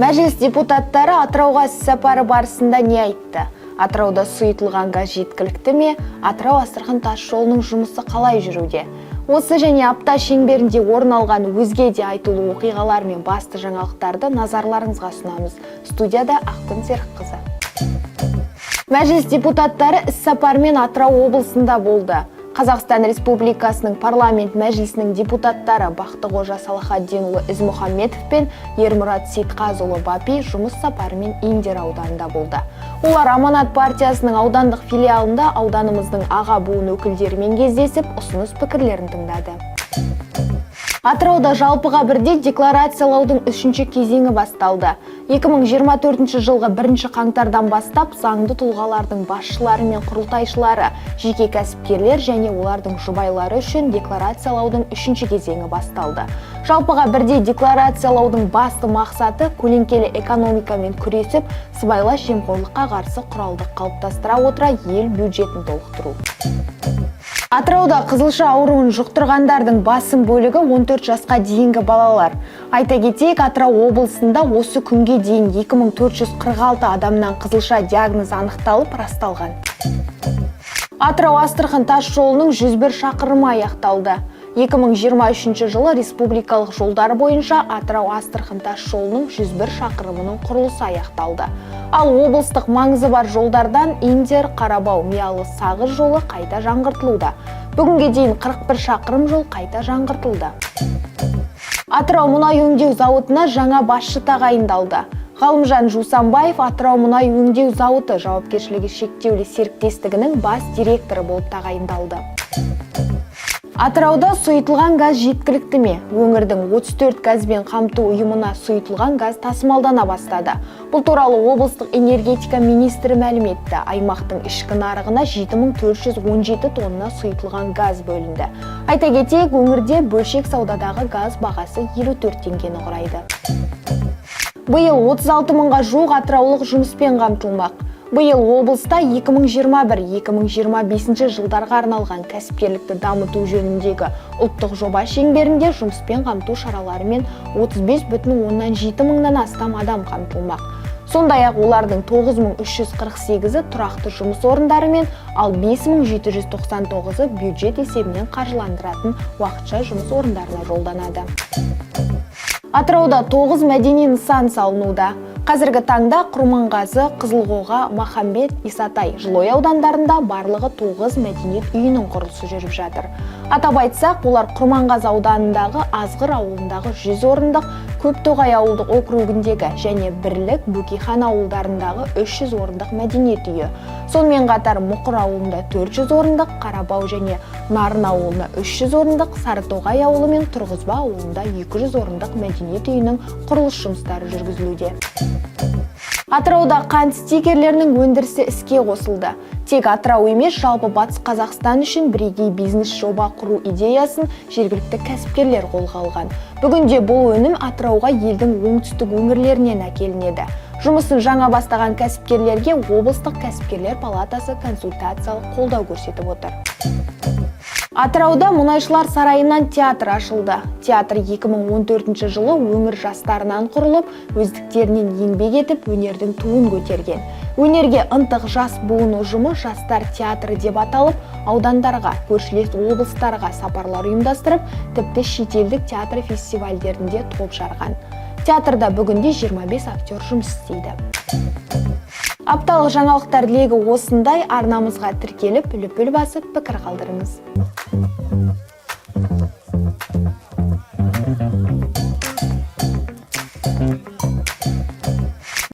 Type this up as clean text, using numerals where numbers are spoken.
Мәжіліс депутаттары Атырауға іс-сапары барысында не айтты? Атырауда сұйытылған газ жеткілікті ме? Атырау-Астрахань тас жолының жұмысы қалай жүруде? Осы және апта шеңберінде орын алған өзге де айтулы оқиғалар мен басты жаңалықтарды назарларыңызға ұсынамыз. Студияда Ақтын Серікқызы. Мәжіліс депутаттары іс-сапармен Атырау облысында болды. Қазақстан Республикасының парламент мәжілісінің депутаттары Бақтықожа Салахаддинұлы Ізмұхамметов пен Ермұрат Сейтқазұлы Бапи жұмыс сапарымен Индер ауданында болды. Олар Аманат партиясының аудандық филиалында ауданымыздың аға буын өкілдерімен кездесіп, ұсыныс пікірлерін тыңдады. Атырауда жалпыға бірдей декларациялаудың 3-ші кезеңі басталды. 2024 жылғы 1 қаңтардан бастап заңды тұлғалардың басшылары мен құрылтайшылары, жеке кәсіпкерлер және олардың жұбайлары үшін декларациялаудың 3-ші кезеңі басталды. Жалпыға бірдей декларациялаудың басты мақсаты көлеңкелі экономикамен күресіп, сыбайлас жемқорлыққа қарсы құралды қалыптастыра отыра ел бюджетін толықтыру. Атырауда қызылша ауруын жұқтырғандардың басым бөлігі 14 жасқа дейінгі балалар. Айта кетейік, Атырау облысында осы күнге дейін 2446 адамнан қызылша диагнозы анықталып расталған. Атырау-Астрахань тас жолының 101 шақырымы аяқталды. 2023 жылы республикалық жолдар бойынша Атырау-Астрахань тас жолының 101 шақырымының құрылысы аяқталды. Ал облыстық маңызы бар жолдардан Индер, Қарабау, Миялы, Сағыз жолы қайта жаңғыртылуда. Бүгінге дейін 41 шақырым жол қайта жаңғыртылды. Атырау мұнай өңдеу зауытына жаңа басшы тағайындалды. Ғалымжан Жусанбаев Атырау мұнай өңдеу зауыты жауапкершілігі шектеулі серіктестігінің бас директоры болып тағайындалды. Атырауда сұйытылған газ жеткілікті ме? Өңірдің 34 газбен қамту ұйымына сұйытылған газ тасымалдана бастады. Бұл туралы облыстық энергетика министрі мәлім етті. Аймақтың ішкі нарығына 7417 тонна сұйытылған газ бөлінді. Айта кетейік, өңірде бөлшек саудадағы газ бағасы 54 теңгені құрайды. Биыл 36 мыңға жуық атыраулық жұмыспен қамтылмақ. Биыл облыста 2021-2025 жылдарға арналған кәсіпкерлікті дамыту жөніндегі ұлттық жоба шеңберінде жұмыспен қамту шараларымен 35,7 мыңнан астам адам қамтылмақ. Сондай-ақ олардың 9348-і тұрақты жұмыс орындарымен, ал 5799-і бюджет есебінен қаржыландыратын уақытша жұмыс орындарына жолданады. Атырауда 9 мәдени нысан салынуда. Қазіргі таңда Құрманғазы, Қызылқоға, Махамбет, Исатай, Жылой аудандарында барлығы 9 мәдениет үйінің құрылысы жүріп жатыр. Атап айтсақ, олар Құрманғазы ауданындағы Азғыр ауылындағы 100 орындық, Көптоғай ауылдық округіндегі және Бірлік, Бөкейхан ауылдарындағы 300 орындық мәдениет үйі. Сонымен қатар Мұқыр ауылында 400 орындық, Қарабау және Нарын ауылында 300 орындық, Сарытоғай ауылы мен Тұрғызба ауылында 200 орындық мәдениет үйінің құрылыс жұмыстары жүргізілуде. Атырауда қант стикерлерінің өндірісі іске қосылды. Тек Атырау емес, жалпы Батыс Қазақстан үшін бірегей бизнес жоба құру идеясын жергілікті кәсіпкерлер қолға алған. Бүгінде бұл өнім Атырауға елдің оңтүстік өңірлерінен әкелінеді. Жұмысын жаңа бастаған кәсіпкерлерге облыстық кәсіпкерлер палатасы консультациялық қолдау көрсетіп отыр. Атырауда мұнайшылар сарайынан театр ашылды. Театр 2014 жылы өңір жастарынан құрылып, өздіктерінен еңбек етіп, өнердің туын көтерген. Өнерге ынтық жас буын ұжымы жастар театры деп аталып, аудандарға, көршілес облыстарға сапарлар ұйымдастырып, тіпті шетелдік театр фестивальдерінде топ жарған. Театрда бүгінде 25 актер жұмыс істейді. Апталық жаңалықтар легі осындай. Арнамызға тіркеліп, үліп басып пікір қалдырыңыз.